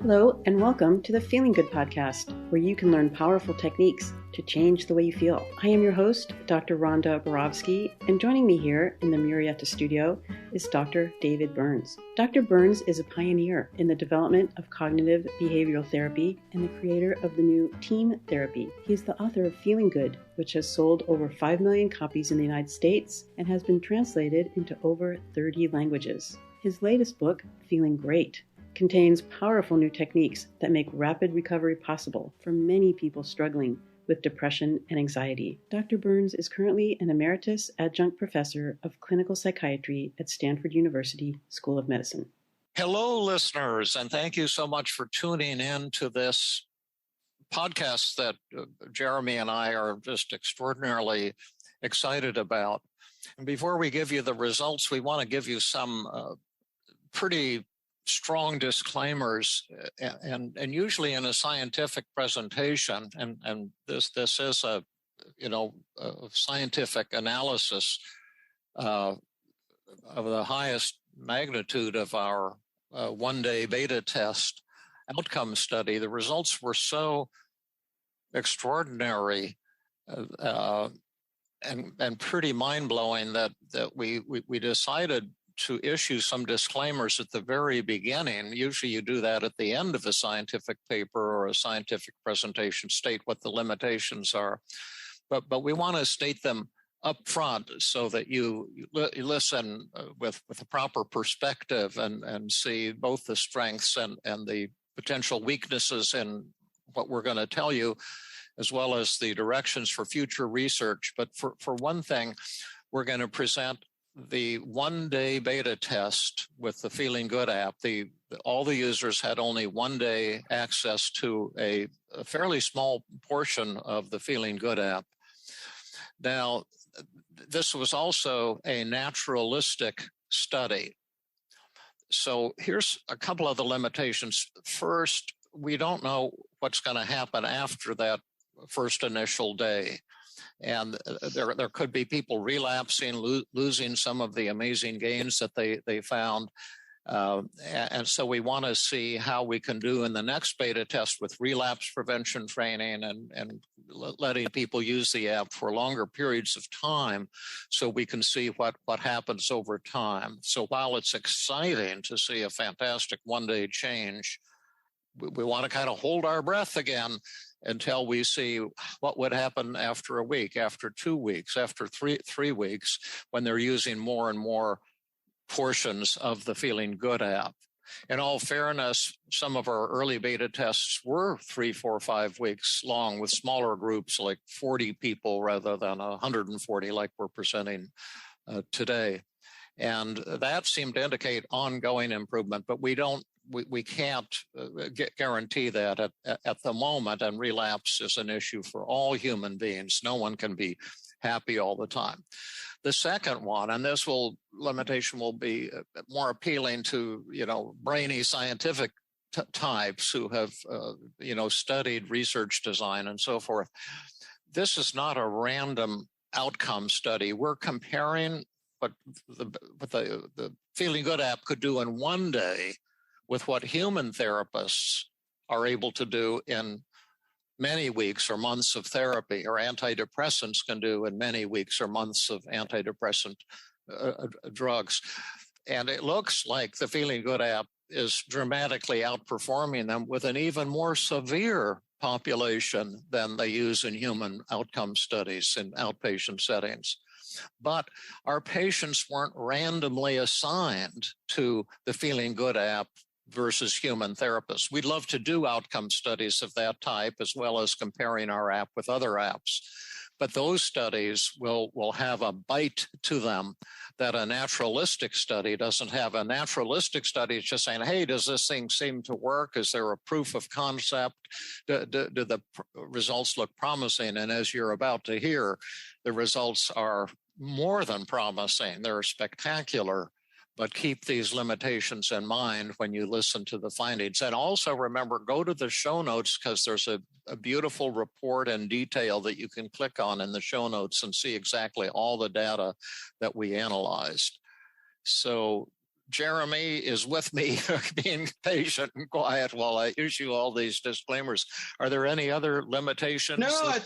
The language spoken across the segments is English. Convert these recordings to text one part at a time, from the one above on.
Hello, and welcome to the Feeling Good podcast, where you can learn powerful techniques to change the way you feel. I am your host, Dr. Rhonda Borowski, and joining me here in the Murrieta studio is Dr. David Burns. Dr. Burns is a pioneer in the development of cognitive behavioral therapy and the creator of the new team therapy. He is the author of Feeling Good, which has sold over 5 million copies in the United States and has been translated into over 30 languages. His latest book, Feeling Great, contains powerful new techniques that make rapid recovery possible for many people struggling with depression and anxiety. Dr. Burns is currently an emeritus adjunct professor of clinical psychiatry at Stanford University School of Medicine. Hello, listeners, and thank you so much for tuning in to this podcast that Jeremy and I are just extraordinarily excited about. And before we give you the results, we want to give you some pretty strong disclaimers, and usually in a scientific presentation, and this is a scientific analysis of the highest magnitude of our one-day beta test outcome study. The results were so extraordinary and pretty mind-blowing that we decided to issue some disclaimers at the very beginning. Usually you do that at the end of a scientific paper or a scientific presentation, state what the limitations are. But we want to state them up front so that you listen with a proper perspective and see both the strengths and the potential weaknesses in what we're going to tell you, as well as the directions for future research. But for one thing, we're going to present the one-day beta test with the Feeling Good app. All the users had only 1 day access to a fairly small portion of the Feeling Good app. Now, this was also a naturalistic study. So here's a couple of the limitations. First, we don't know what's going to happen after that first initial day. And there could be people relapsing, losing some of the amazing gains that they found. And so we want to see how we can do in the next beta test with relapse prevention training and letting people use the app for longer periods of time so we can see what happens over time. So while it's exciting to see a fantastic one-day change, we want to kind of hold our breath again until we see what would happen after a week, after 2 weeks, after three weeks, when they're using more and more portions of the Feeling Good app. In all fairness, some of our early beta tests were 3, 4, 5 weeks long with smaller groups, like 40 people rather than 140 like we're presenting today. And that seemed to indicate ongoing improvement, but we can't guarantee that at the moment, and relapse is an issue for all human beings. No one can be happy all the time. The second one, and this limitation will be more appealing to, brainy scientific types who have, studied research design and so forth. This is not a random outcome study. We're comparing what the Feeling Good app could do in 1 day with what human therapists are able to do in many weeks or months of therapy, or antidepressants can do in many weeks or months of antidepressant drugs. And it looks like the Feeling Good app is dramatically outperforming them with an even more severe population than they use in human outcome studies in outpatient settings. But our patients weren't randomly assigned to the Feeling Good app versus human therapists. We'd love to do outcome studies of that type, as well as comparing our app with other apps. But those studies will have a bite to them that a naturalistic study doesn't have. A naturalistic study is just saying, hey, does this thing seem to work? Is there a proof of concept? Do the results look promising? And as you're about to hear, the results are more than promising. They're spectacular. But keep these limitations in mind when you listen to the findings. And also remember, go to the show notes, because there's a beautiful report in detail that you can click on in the show notes and see exactly all the data that we analyzed. So Jeremy is with me, being patient and quiet while I issue all these disclaimers. Are there any other limitations? No, I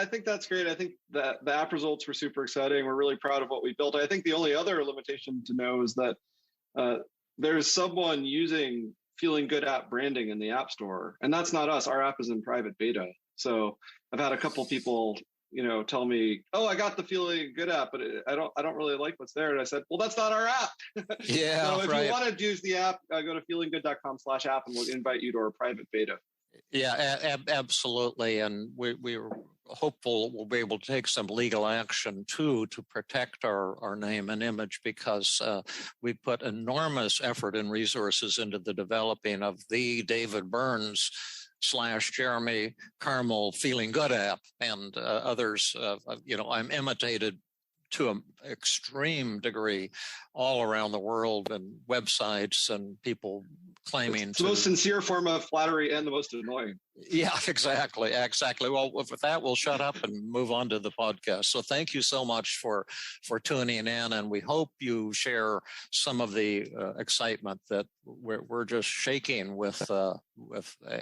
think that's great. I think that the app results were super exciting. We're really proud of what we built. I think the only other limitation to know is that there's someone using Feeling Good app branding in the App Store, and that's not us. Our app is in private beta. So I've had a couple people, tell me, "Oh, I got the Feeling Good app, but I don't really like what's there." And I said, "Well, that's not our app." Yeah. So if right. you want to use the app, go to feelinggood.com/app, and we'll invite you to our private beta. Yeah, absolutely. And we're hopeful we'll be able to take some legal action too to protect our name and image, because we put enormous effort and resources into the developing of the David Burns / Jeremy Karmel Feeling Good app, and others. I'm imitated to an extreme degree all around the world, and websites and people claiming it's the most sincere form of flattery and the most annoying. Yeah, exactly. Well, with that, we'll shut up and move on to the podcast. So thank you so much for tuning in, and we hope you share some of the excitement that we're just shaking with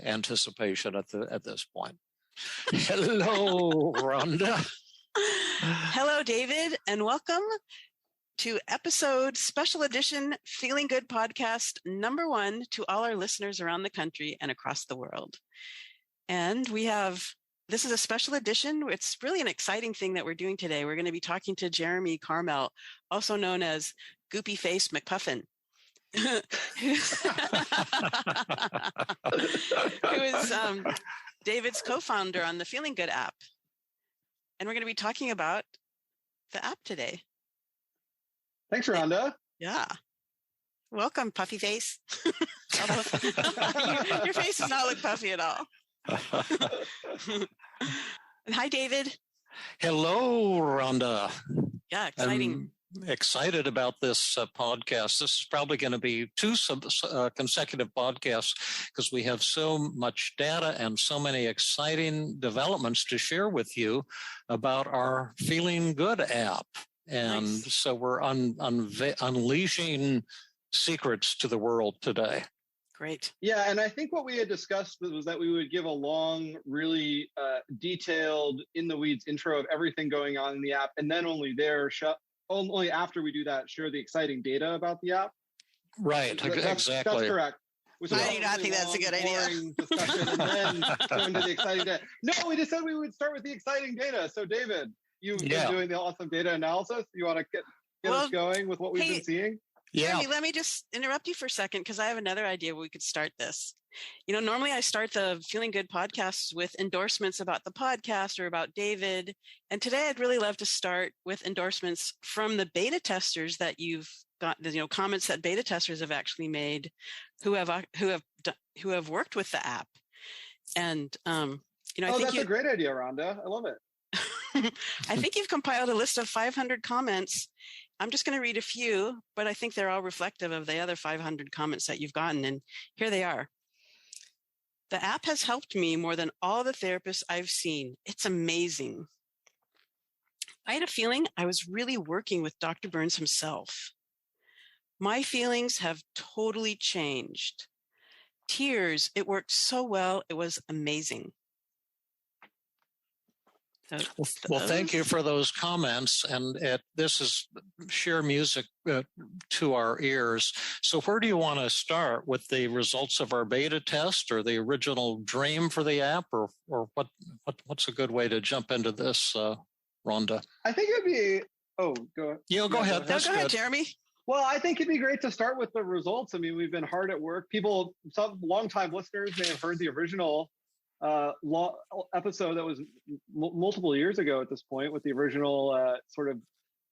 anticipation at this point. Hello, Rhonda. Hello, David, and welcome to episode special edition Feeling Good podcast number 1 to all our listeners around the country and across the world. And this is a special edition. It's really an exciting thing that we're doing today. We're going to be talking to Jeremy Karmel, also known as Goopy Face McPuffin, who is David's co-founder on the Feeling Good app. And we're going to be talking about the app today. Thanks, Rhonda. Yeah. Welcome, puffy face. Your face does not look puffy at all. And hi, David. Hello, Rhonda. Yeah, exciting. I'm excited about this podcast. This is probably going to be 2 consecutive podcasts, because we have so much data and so many exciting developments to share with you about our Feeling Good app. And nice. So we're unleashing secrets to the world today. Great. Yeah, and I think what we had discussed was that we would give a long, really detailed, in-the-weeds intro of everything going on in the app, and then only after we do that, share the exciting data about the app. Right, exactly. That's correct. I do not think that's a good idea. Discussion and then go into the exciting data. No, we just said we would start with the exciting data. So, David, you've been doing the awesome data analysis. You want to get us going with what we've been seeing? Yeah. Jeremy, let me just interrupt you for a second, because I have another idea we could start this. Normally I start the Feeling Good podcasts with endorsements about the podcast or about David. And today I'd really love to start with endorsements from the beta testers that you've got, comments that beta testers have actually made who have worked with the app. And, I think that's a great idea, Rhonda. I love it. I think you've compiled a list of 500 comments. I'm just going to read a few, but I think they're all reflective of the other 500 comments that you've gotten. And here they are. The app has helped me more than all the therapists I've seen. It's amazing. I had a feeling I was really working with Dr. Burns himself. My feelings have totally changed. Tears, it worked so well. It was amazing. Well, thank you for those comments. And this is sheer music to our ears. So where do you want to start? With the results of our beta test, or the original dream for the app, or what's a good way to jump into this, Rhonda? I think it would be, go ahead. Yeah, go ahead. Go ahead, Jeremy. Well, I think it'd be great to start with the results. I mean, we've been hard at work. Some longtime listeners may have heard the original episode that was multiple years ago at this point, with the original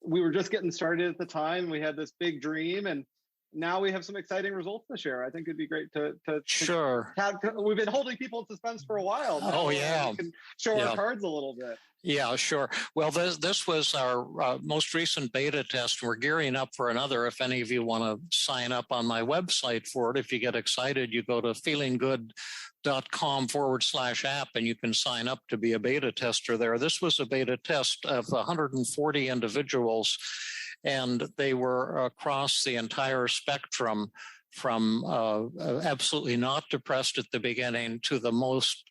we were just getting started at the time. We had this big dream, and now we have some exciting results to share. I think it'd be great to sure. We've been holding people in suspense for a while. Oh, yeah. We can show our cards a little bit. Yeah, sure. Well, this was our most recent beta test. We're gearing up for another. If any of you want to sign up on my website for it, if you get excited, you go to feelinggood.com/app, and you can sign up to be a beta tester there. This was a beta test of 140 individuals. And they were across the entire spectrum from absolutely not depressed at the beginning to the most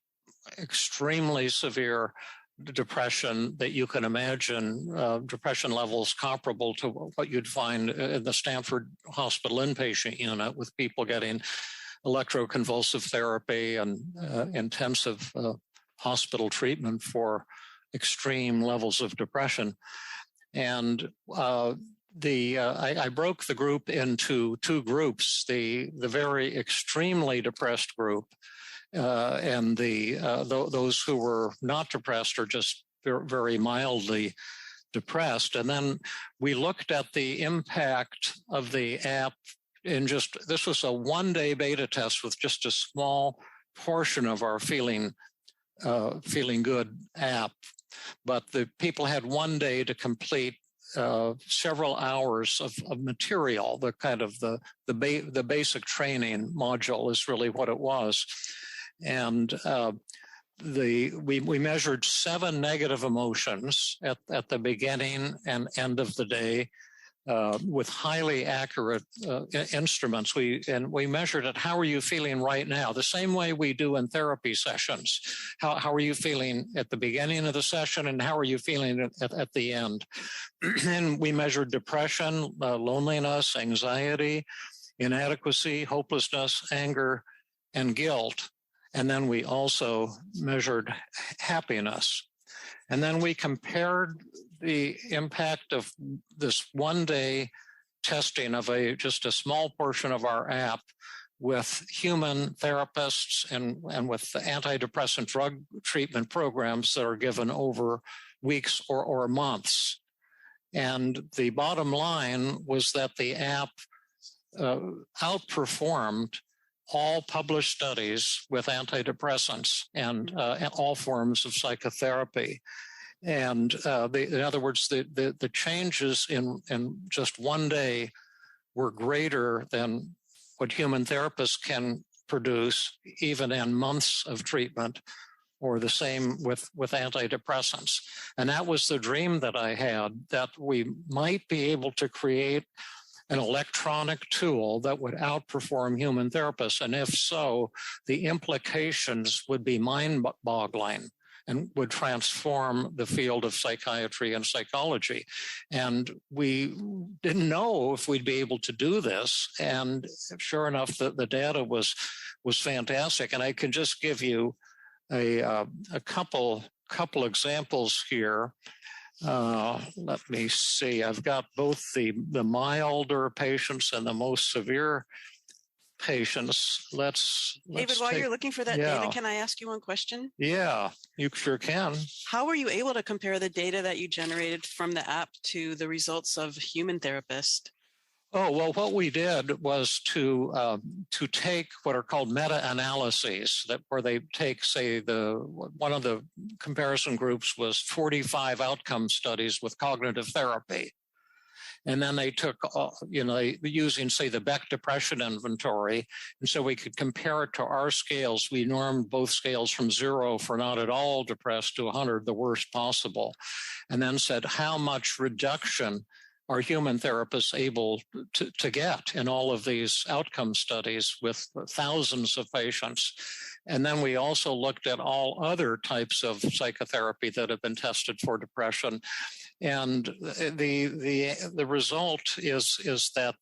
extremely severe depression that you can imagine, depression levels comparable to what you'd find in the Stanford Hospital inpatient unit, with people getting electroconvulsive therapy and intensive hospital treatment for extreme levels of depression. And I broke the group into two groups: the very extremely depressed group, and those who were not depressed or just very mildly depressed. And then we looked at the impact of the app this was a one-day beta test with just a small portion of our Feeling Good app. But the people had one day to complete several hours of material. The kind of the basic training module is really what it was. And we measured 7 negative emotions at the beginning and end of the day with highly accurate instruments. We measured it. How are you feeling right now? The same way we do in therapy sessions. How are you feeling at the beginning of the session, and how are you feeling at the end? And we measured depression, loneliness, anxiety, inadequacy, hopelessness, anger, and guilt. And then we also measured happiness. And then we compared the impact of this one-day testing of just a small portion of our app with human therapists and with the antidepressant drug treatment programs that are given over weeks or months. And the bottom line was that the app outperformed all published studies with antidepressants and all forms of psychotherapy. And in other words, the changes in just one day were greater than what human therapists can produce even in months of treatment, or the same with antidepressants. And that was the dream that I had, that we might be able to create an electronic tool that would outperform human therapists. And if so, the implications would be mind-boggling and would transform the field of psychiatry and psychology. And we didn't know if we'd be able to do this. And sure enough, the data was fantastic. And I can just give you a couple examples here. Let me see. I've got both the milder patients and the most severe patients. David, while you're looking for that data, can I ask you one question? Yeah, you sure can. How were you able to compare the data that you generated from the app to the results of human therapists? Oh, well, what we did was to take what are called meta-analyses, where they take, say, one of the comparison groups was 45 outcome studies with cognitive therapy. And then they took, using, say, the Beck Depression Inventory. And so we could compare it to our scales. We normed both scales from 0 for not at all depressed to 100, the worst possible. And then said, how much reduction are human therapists able to get in all of these outcome studies with thousands of patients? And then we also looked at all other types of psychotherapy that have been tested for depression. And the result is that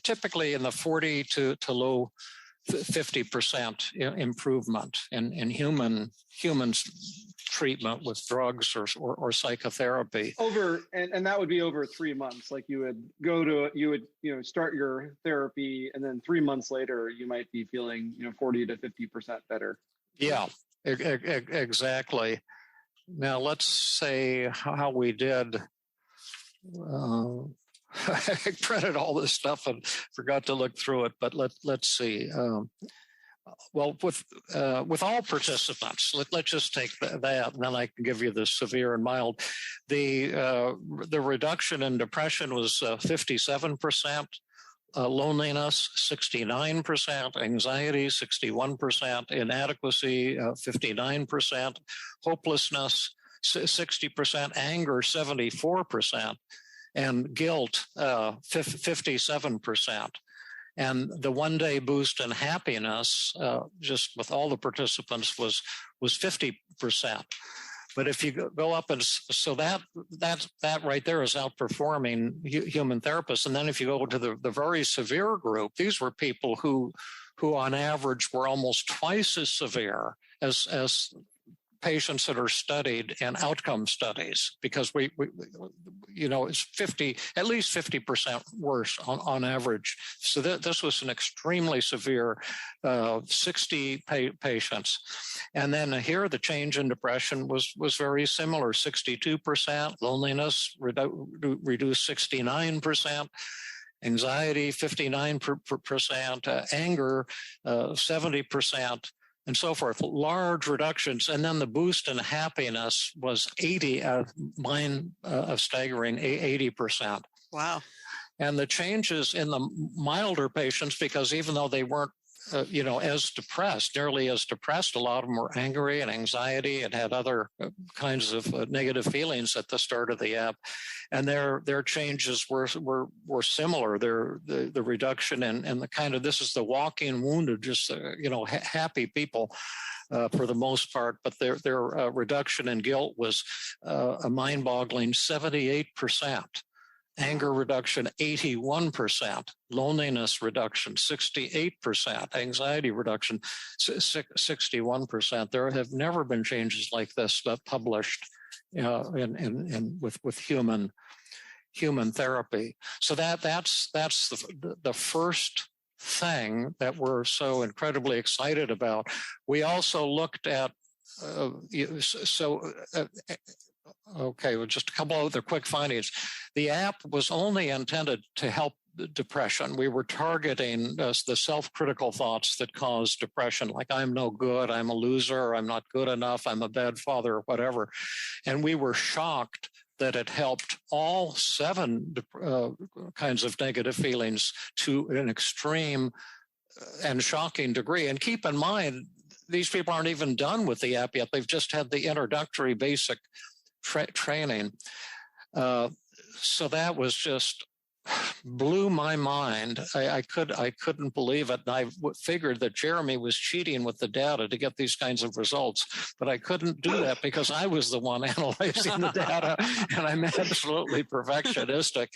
typically in the 40 to low 50% improvement in humans treatment with drugs or psychotherapy and that would be over 3 months. Like you would start your therapy, and then 3 months later you might be feeling 40 to 50% better. Yeah, exactly. Now let's say how we did. I printed all this stuff and forgot to look through it, but let's see. Well, with all participants, let's just take that, and then I can give you the severe and mild. The reduction in depression was 57%, loneliness, 69%, anxiety, 61%, inadequacy, 59%, hopelessness, 60%, anger, 74%, and guilt, 57%. And the one-day boost in happiness, just with all the participants, was 50%. But if you go up and so that right there is outperforming human therapists. And then if you go to the very severe group, these were people who on average were almost twice as severe as patients that are studied in outcome studies, because we it's at least 50% worse on average. So this was an extremely severe 60 patients. And then here the change in depression was very similar, 62%, loneliness reduced 69%, anxiety 59%, anger 70%, and so forth, large reductions. And then the boost in happiness was a staggering 80%. Wow. And the changes in the milder patients, because even though they weren't, nearly as depressed, a lot of them were angry and anxiety and had other kinds of negative feelings at the start of the app. And their changes were similar. The reduction and the kind of, this is the walking wounded, just, happy people for the most part, but their reduction in guilt was a mind-boggling 78%. Anger reduction, 81%, loneliness reduction, 68%, anxiety reduction, 61%. There have never been changes like this published with human therapy. So that's the first thing that we're so incredibly excited about. We also looked at okay, well, just a couple other quick findings. The app was only intended to help depression. We were targeting the self-critical thoughts that cause depression, like I'm no good, I'm a loser, I'm not good enough, I'm a bad father, or whatever. And we were shocked that it helped all 7 kinds of negative feelings to an extreme and shocking degree. And keep in mind, these people aren't even done with the app yet. They've just had the introductory basic training. So that was just blew my mind. I couldn't believe it. And I figured that Jeremy was cheating with the data to get these kinds of results, but I couldn't do that because I was the one analyzing the data, and I'm absolutely perfectionistic.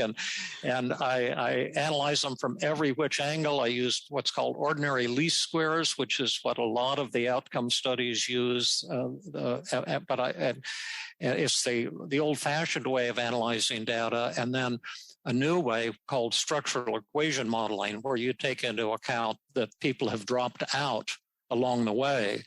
And I analyze them from every which angle. I used what's called ordinary least squares, which is what a lot of the outcome studies use. It's the old-fashioned way of analyzing data, and then a new way called structural equation modeling, where you take into account that people have dropped out along the way,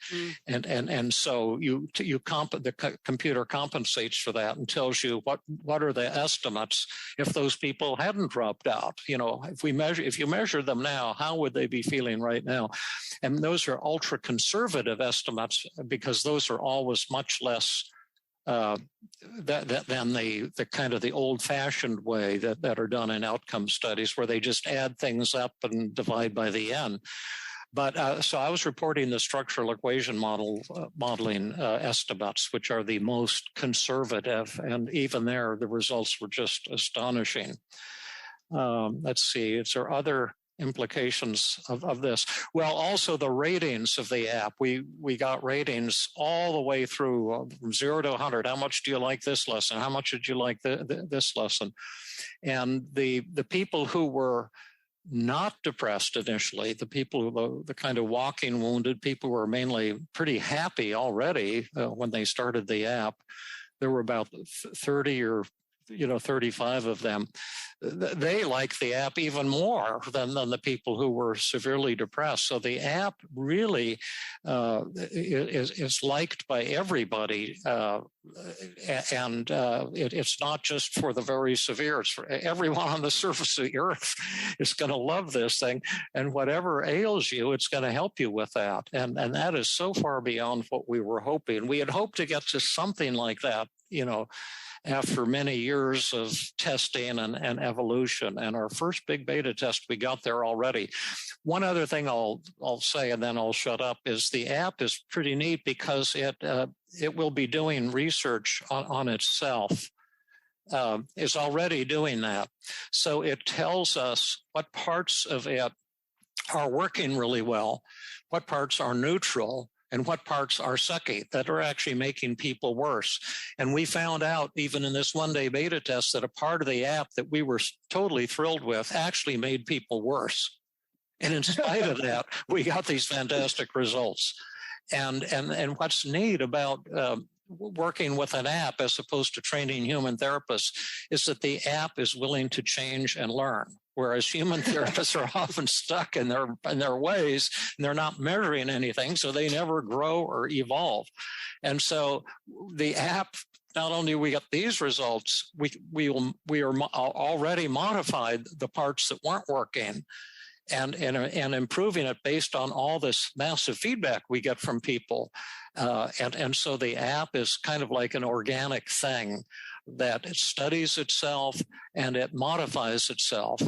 and so the computer compensates for that and tells you what are the estimates if those people hadn't dropped out. If you measure them now, how would they be feeling right now? And those are ultra conservative estimates, because those are always much less than the kind of the old-fashioned way that are done in outcome studies, where they just add things up and divide by the n. But so I was reporting the structural equation modeling estimates, which are the most conservative, and even there the results were just astonishing. Let's see, is there other implications of this? Well, also the ratings of the app. We got ratings all the way through from 0 to 100. How much do you like this lesson? How much did you like this lesson? And the people who were not depressed initially, the people, the kind of walking wounded people, were mainly pretty happy already when they started the app. There were about 30 or 35 of them. They like the app even more than the people who were severely depressed. So the app really is liked by everybody, and it's not just for the very severe. It's for everyone on the surface of the earth is going to love this thing, and whatever ails you, it's going to help you with that. And that is so far beyond what we were hoping. We had hoped to get to something like that after many years of testing and evolution. And our first big beta test, we got there already. One other thing I'll say, and then I'll shut up, is the app is pretty neat because it will be doing research on itself. Is already doing that. So it tells us what parts of it are working really well, what parts are neutral, and what parts are sucky that are actually making people worse. And we found out even in this one-day beta test that a part of the app that we were totally thrilled with actually made people worse. And in spite of that, we got these fantastic results. And what's neat about working with an app as opposed to training human therapists is that the app is willing to change and learn. Whereas human therapists are often stuck in their ways, and they're not measuring anything, so they never grow or evolve. And so the app, not only we got these results, we are already modified the parts that weren't working, and improving it based on all this massive feedback we get from people. And so the app is kind of like an organic thing that it studies itself and it modifies itself.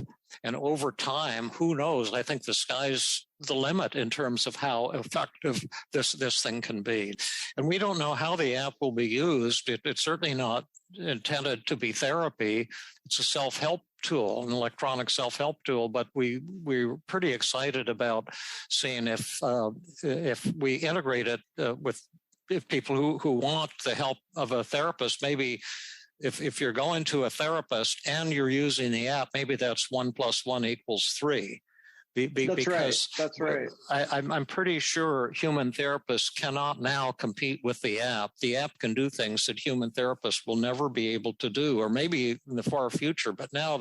And over time, who knows? I think the sky's the limit in terms of how effective this thing can be. And we don't know how the app will be used. It's certainly not intended to be therapy. It's a self-help tool, an electronic self-help tool, but we're pretty excited about seeing if we integrate it with people who want the help of a therapist. Maybe if you're going to a therapist and you're using the app, maybe that's 1 + 1 = 3. That's right. I'm pretty sure human therapists cannot now compete with the app. The app can do things that human therapists will never be able to do, or maybe in the far future. But now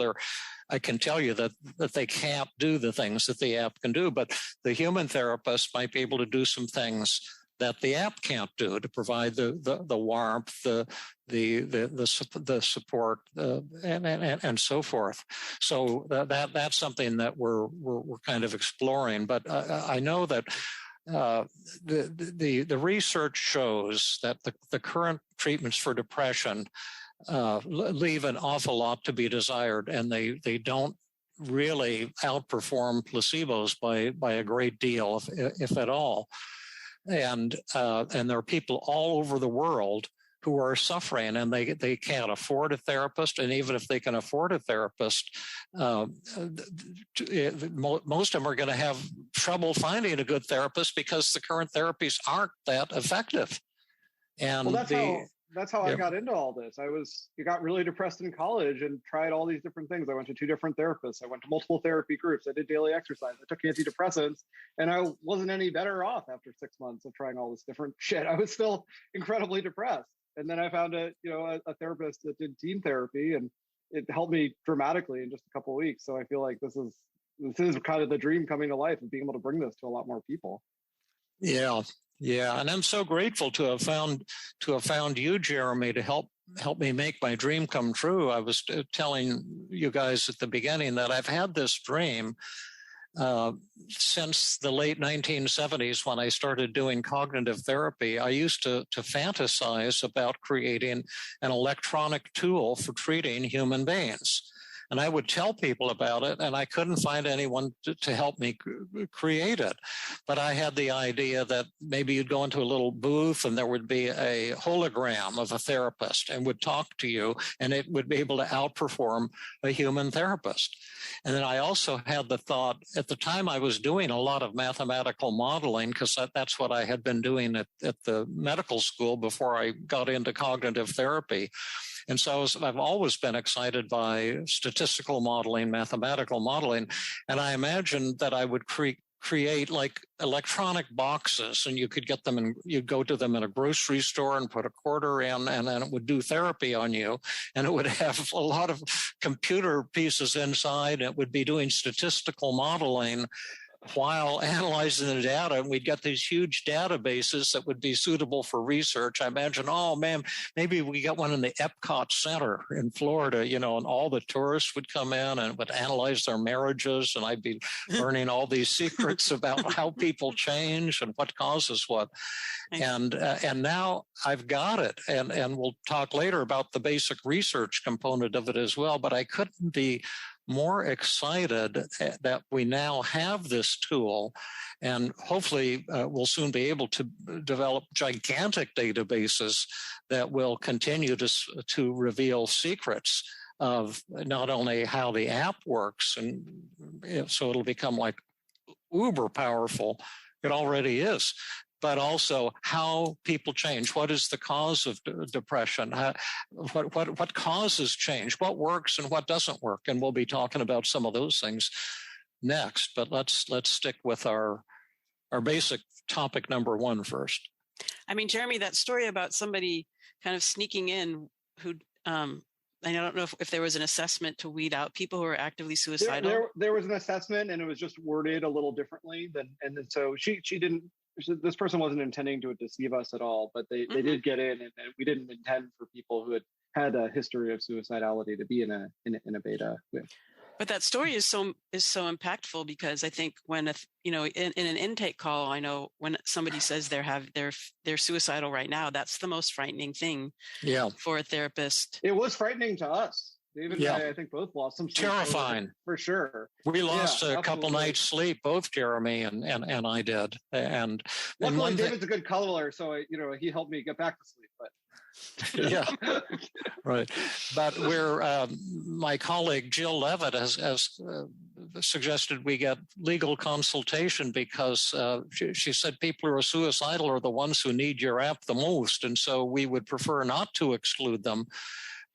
I can tell you that they can't do the things that the app can do. But the human therapist might be able to do some things that the app can't do, to provide the warmth, the support, and so forth. So that's something that we're kind of exploring. But I know that the research shows that the current treatments for depression leave an awful lot to be desired, and they don't really outperform placebos by a great deal, if at all. And there are people all over the world who are suffering, and they can't afford a therapist. And even if they can afford a therapist, most of them are going to have trouble finding a good therapist because the current therapies aren't that effective. And that's how I got into all this. I got really depressed in college and tried all these different things. I went to 2 different therapists. I went to multiple therapy groups. I did daily exercise. I took antidepressants, and I wasn't any better off after 6 months of trying all this different shit. I was still incredibly depressed. And then I found a therapist that did team therapy, and it helped me dramatically in just a couple of weeks. So I feel like this is kind of the dream coming to life, of being able to bring this to a lot more people. Yeah, and I'm so grateful to have found you, Jeremy, to help me make my dream come true. I was telling you guys at the beginning that I've had this dream since the late 1970s, when I started doing cognitive therapy. I used to fantasize about creating an electronic tool for treating human beings. And I would tell people about it, and I couldn't find anyone to help me create it. But I had the idea that maybe you'd go into a little booth and there would be a hologram of a therapist and would talk to you, and it would be able to outperform a human therapist. And then I also had the thought, at the time I was doing a lot of mathematical modeling, because that's what I had been doing at the medical school before I got into cognitive therapy. And so I've always been excited by statistical modeling, mathematical modeling. And I imagined that I would create like electronic boxes, and you could get them, and you'd go to them in a grocery store and put a quarter in, and then it would do therapy on you. And it would have a lot of computer pieces inside. It would be doing statistical modeling. while analyzing the data, and we'd get these huge databases that would be suitable for research. I imagine, oh man, maybe we got one in the Epcot Center in Florida, and all the tourists would come in and would analyze their marriages, and I'd be learning all these secrets about how people change and what causes what. And now I've got it, and we'll talk later about the basic research component of it as well. But I couldn't be more excited that we now have this tool, and hopefully we'll soon be able to develop gigantic databases that will continue to reveal secrets of not only how the app works, and so it'll become like uber powerful. It already is. But also how people change. What is the cause of depression? What causes change? What works and what doesn't work? And we'll be talking about some of those things next. But let's stick with our basic topic number one first. I mean, Jeremy, that story about somebody kind of sneaking in who I don't know if there was an assessment to weed out people who are actively suicidal. There was an assessment, and it was just worded a little differently and so she didn't. This person wasn't intending to deceive us at all, but they did get in, and we didn't intend for people who had a history of suicidality to be in a beta with. But that story is so impactful, because I think when in an intake call, I know when somebody says they're suicidal right now, that's the most frightening thing. Yeah. For a therapist. It was frightening to us. David and I think both lost some sleep. Terrifying. For sure. We lost a couple nights sleep, both Jeremy and I did. And luckily David's a good caller, so he helped me get back to sleep. But yeah, right. But my colleague Jill Levitt has suggested we get legal consultation, because she said people who are suicidal are the ones who need your app the most, and so we would prefer not to exclude them.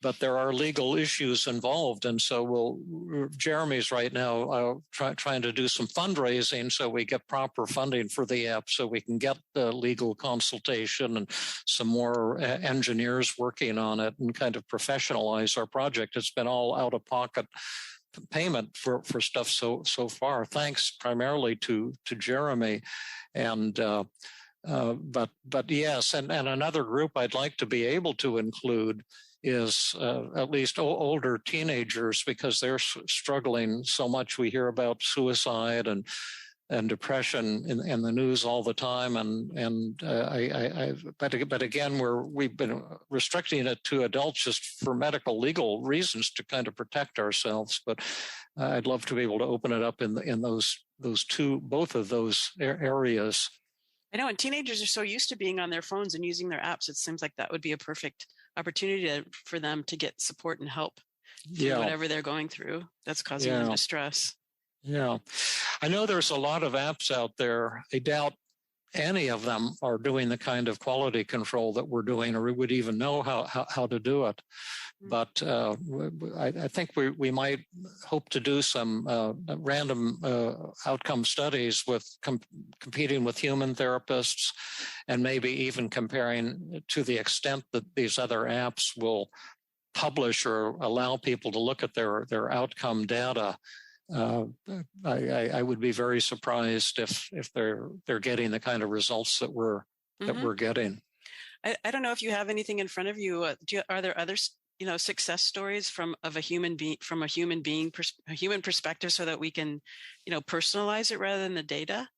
But there are legal issues involved, and so Jeremy's right now trying to do some fundraising so we get proper funding for the app, so we can get the legal consultation and some more engineers working on it and kind of professionalize our project. It's been all out of pocket payment for stuff so far, thanks primarily to Jeremy, and. But yes, and another group I'd like to be able to include is at least older teenagers, because they're struggling so much. We hear about suicide and depression in the news all the time, but again, we've been restricting it to adults just for medical legal reasons to kind of protect ourselves. But I'd love to be able to open it up in both of those areas. I know, and teenagers are so used to being on their phones and using their apps. It seems like that would be a perfect opportunity for them to get support and help through whatever they're going through that's causing them distress. Yeah. I know there's a lot of apps out there. I doubt any of them are doing the kind of quality control that we're doing, or we would even know how to do it. But I think we might hope to do some random outcome studies with competing with human therapists, and maybe even comparing to the extent that these other apps will publish or allow people to look at their outcome data. I would be very surprised if they're getting the kind of results that we're getting. I don't know if you have anything in front of you. Are there other success stories from a human perspective, so that we can personalize it rather than the data?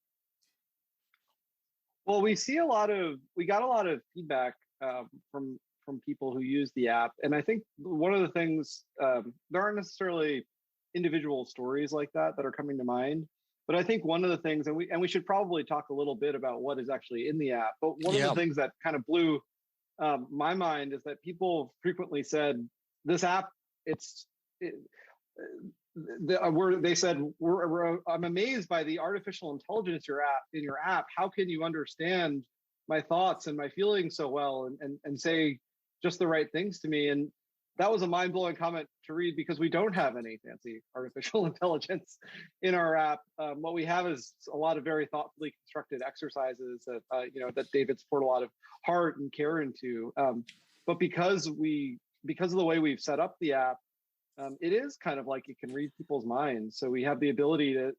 Well, we got a lot of feedback from people who use the app, and I think one of the things, there aren't necessarily individual stories like that are coming to mind, but I think one of the things, and we should probably talk a little bit about what is actually in the app, but one of the things that kind of blew my mind is that people frequently said, this app, they said, I'm amazed by the artificial intelligence in your app. How can you understand my thoughts and my feelings so well and say just the right things to me? And that was a mind-blowing comment to read, because we don't have any fancy artificial intelligence in our app. What we have is a lot of very thoughtfully constructed exercises that David's poured a lot of heart and care into. But because of the way we've set up the app, it is kind of like it can read people's minds. So we have the ability to,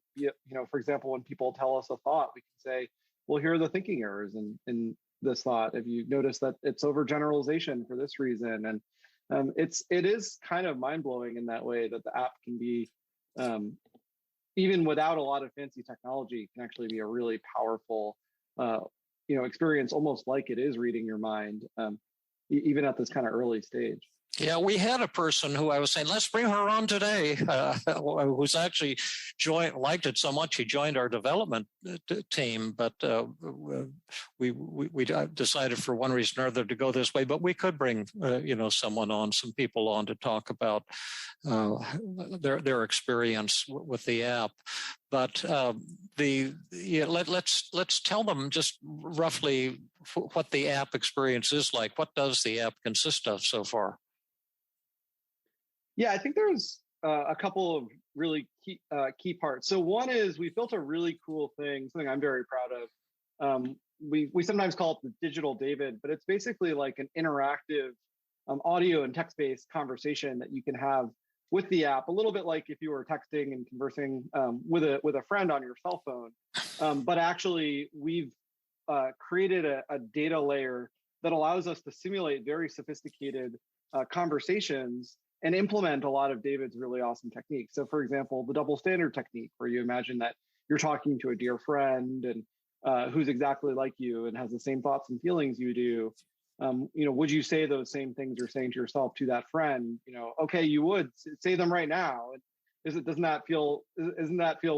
for example, when people tell us a thought, we can say, well, here are the thinking errors in this thought. If you notice that it's overgeneralization for this reason, and it is kind of mind blowing in that way that the app can be, even without a lot of fancy technology, can actually be a really powerful, experience, almost like it is reading your mind, even at this kind of early stage. Yeah, we had a person who I was saying, let's bring her on today, who's actually liked it so much he joined our development team. But we decided for one reason or other to go this way. But we could bring some people on to talk about their experience with the app. But let's tell them just roughly what the app experience is like. What does the app consist of so far? Yeah, I think there's a couple of really key parts. So one is we built a really cool thing, something I'm very proud of. We sometimes call it the Digital David, but it's basically like an interactive audio and text-based conversation that you can have with the app, a little bit like if you were texting and conversing with a friend on your cell phone. But actually, we've created a data layer that allows us to simulate very sophisticated conversations and implement a lot of David's really awesome techniques. So for example, the double standard technique, where you imagine that you're talking to a dear friend and who's exactly like you and has the same thoughts and feelings you do. Would you say those same things you're saying to yourself to that friend? Okay, you would say them right now. Isn't that feel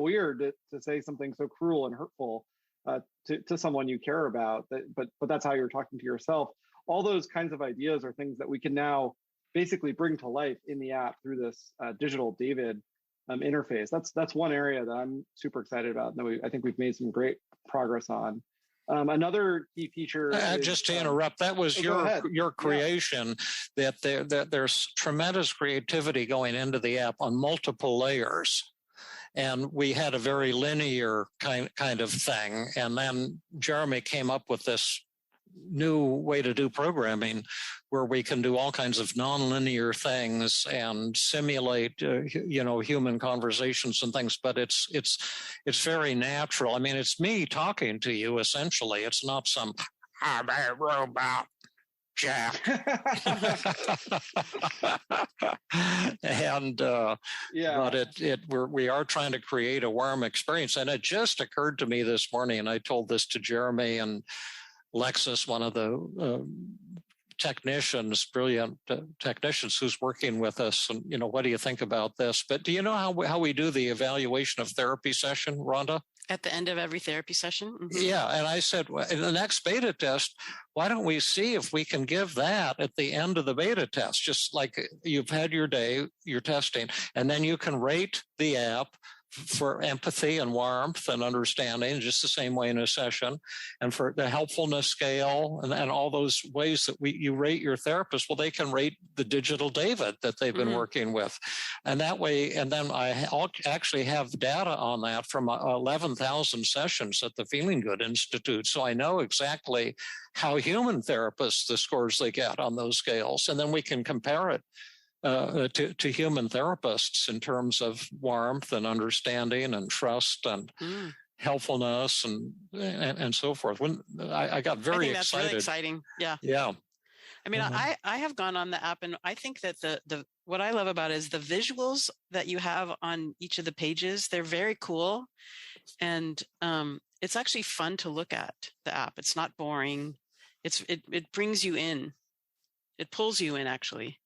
weird to say something so cruel and hurtful to someone you care about? But that's how you're talking to yourself. All those kinds of ideas are things that we can now basically bring to life in the app through this Digital David interface. That's one area that I'm super excited about, and that I think we've made some great progress on. Another key feature. Just to interrupt, that was your creation. Yeah. That there's tremendous creativity going into the app on multiple layers. And we had a very linear kind of thing, and then Jeremy came up with this new way to do programming where we can do all kinds of nonlinear things and simulate human conversations and things, but it's very natural. I mean, it's me talking to you essentially. It's not some I'm a robot Jack. And but we are trying to create a warm experience, and it just occurred to me this morning, and I told this to Jeremy and Lexus, one of the brilliant technicians who's working with us, and what do you think about this? But do you know how we do the evaluation of therapy session, Rhonda? At the end of every therapy session? Mm-hmm. Yeah, and I said, well, in the next beta test, why don't we see if we can give that at the end of the beta test, just like you've had your day, you're testing, and then you can rate the app for empathy and warmth and understanding, just the same way in a session, and for the helpfulness scale and all those ways that you rate your therapist. Well, they can rate the Digital David that they've been working with, and that way. And then I'll actually have data on that from 11,000 sessions at the Feeling Good Institute, so I know exactly how human therapists, the scores they get on those scales, and then we can compare it to human therapists in terms of warmth and understanding and trust and helpfulness and so forth. When I got very excited. That's really exciting. Yeah. Yeah. I mean, I have gone on the app, and I think that the what I love about it is the visuals that you have on each of the pages. They're very cool, and it's actually fun to look at the app. It's not boring. It brings you in. It pulls you in, actually.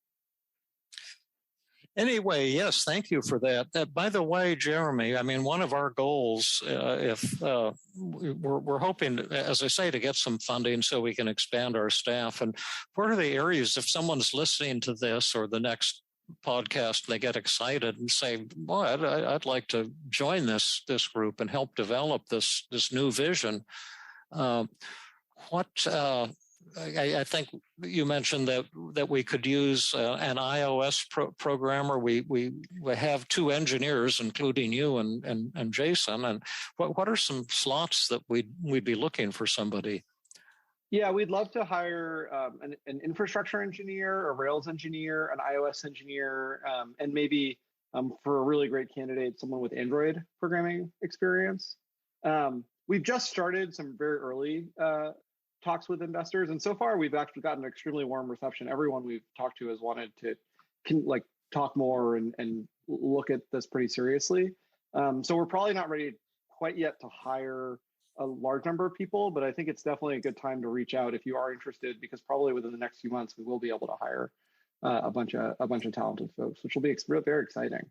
Anyway, yes, thank you for that. By the way, Jeremy, I mean, one of our goals, we're hoping, as I say, to get some funding so we can expand our staff. And what are the areas, if someone's listening to this or the next podcast, they get excited and say, "Boy, I'd like to join this group and help develop this new vision." I think you mentioned that we could use an iOS programmer. We have two engineers, including you and Jason. And what are some slots that we'd be looking for somebody? Yeah, we'd love to hire an infrastructure engineer, a Rails engineer, an iOS engineer, and maybe for a really great candidate, someone with Android programming experience. We've just started some very early talks with investors, and so far we've actually gotten an extremely warm reception. Everyone we've talked to has wanted to talk more and look at this pretty seriously. So we're probably not ready quite yet to hire a large number of people, but I think it's definitely a good time to reach out if you are interested, because probably within the next few months we will be able to hire a bunch of talented folks, which will be very exciting.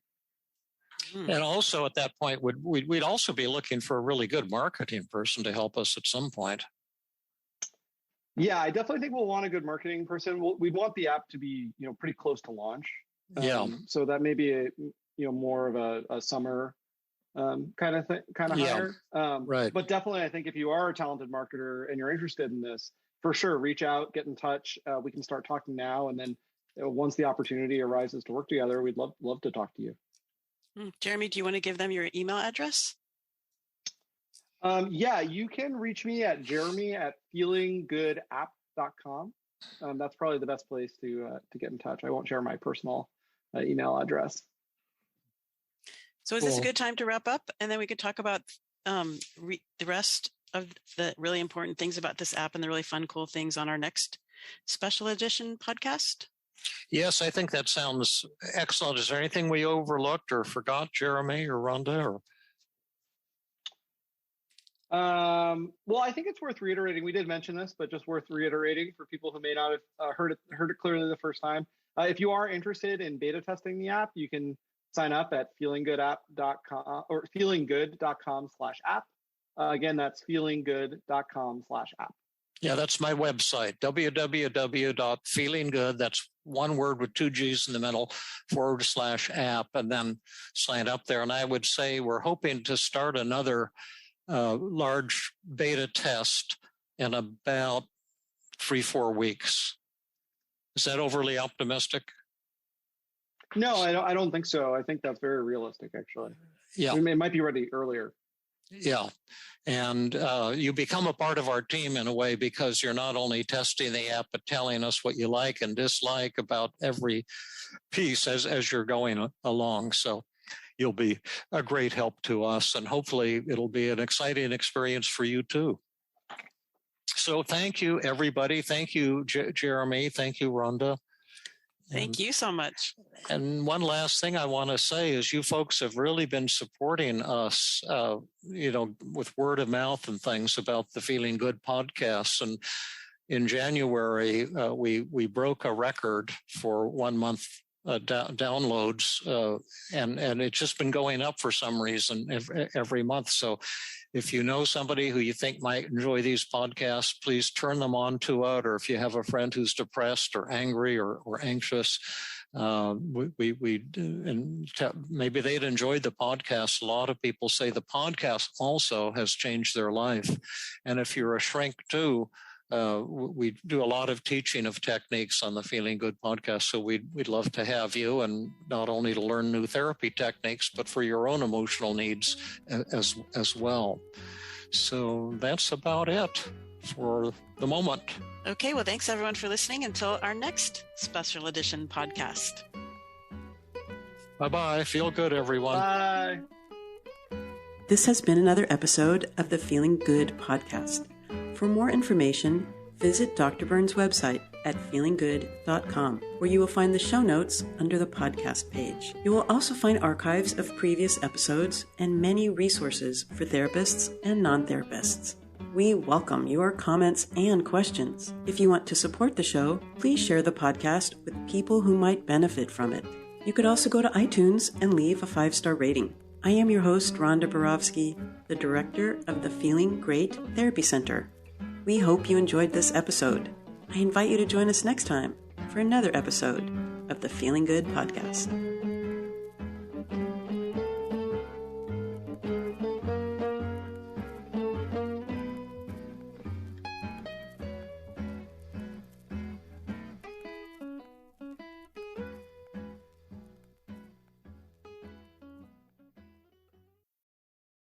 And also at that point, we'd also be looking for a really good marketing person to help us at some point. Yeah, I definitely think we'll want a good marketing person. We want the app to be pretty close to launch. So that may be more of a summer kind of hire. Right. But definitely, I think if you are a talented marketer and you're interested in this, for sure, reach out, get in touch. We can start talking now, and then once the opportunity arises to work together, we'd love to talk to you. Jeremy, do you want to give them your email address? Yeah, you can reach me at jeremy@feelinggoodapp.com. That's probably the best place to get in touch. I won't share my personal email address. So is this a good time to wrap up? And then we could talk about the rest of the really important things about this app and the really fun, cool things on our next special edition podcast? Yes, I think that sounds excellent. Is there anything we overlooked or forgot, Jeremy or Rhonda? Well, I think it's worth reiterating. We did mention this, but just worth reiterating for people who may not have heard it clearly the first time. If you are interested in beta testing the app, you can sign up at feelinggoodapp.com or feelinggood.com/app. Again, that's feelinggood.com/app. Yeah, that's my website, www.feelinggood. That's one word with 2 G's in the middle, /app, and then sign up there. And I would say we're hoping to start another large beta test in about 3-4 weeks. Is that overly optimistic? No, I don't think so. I think that's very realistic, actually. Yeah. It might be ready earlier. Yeah. And you become a part of our team in a way, because you're not only testing the app, but telling us what you like and dislike about every piece as you're going along. So you'll be a great help to us, and hopefully it'll be an exciting experience for you too. So thank you, everybody. Thank you, Jeremy. Thank you, Rhonda. Thank you so much. And one last thing I want to say is you folks have really been supporting us, with word of mouth and things about the Feeling Good podcasts. And in January, we broke a record for 1 month downloads, and it's just been going up for some reason every month. So if you know somebody who you think might enjoy these podcasts, please turn them on to it. Or if you have a friend who's depressed or angry or anxious, maybe they'd enjoyed the podcast. A lot of people say the podcast also has changed their life. And if you're a shrink too, we do a lot of teaching of techniques on the Feeling Good podcast. So we'd love to have you, and not only to learn new therapy techniques, but for your own emotional needs as well. So that's about it for the moment. Okay, well, thanks everyone for listening until our next special edition podcast. Bye-bye. Feel good, everyone. Bye. This has been another episode of the Feeling Good podcast. For more information, visit Dr. Burns' website at feelinggood.com, where you will find the show notes under the podcast page. You will also find archives of previous episodes and many resources for therapists and non-therapists. We welcome your comments and questions. If you want to support the show, please share the podcast with people who might benefit from it. You could also go to iTunes and leave a 5-star rating. I am your host, Rhonda Borowski, the director of the Feeling Great Therapy Center. We hope you enjoyed this episode. I invite you to join us next time for another episode of the Feeling Good podcast.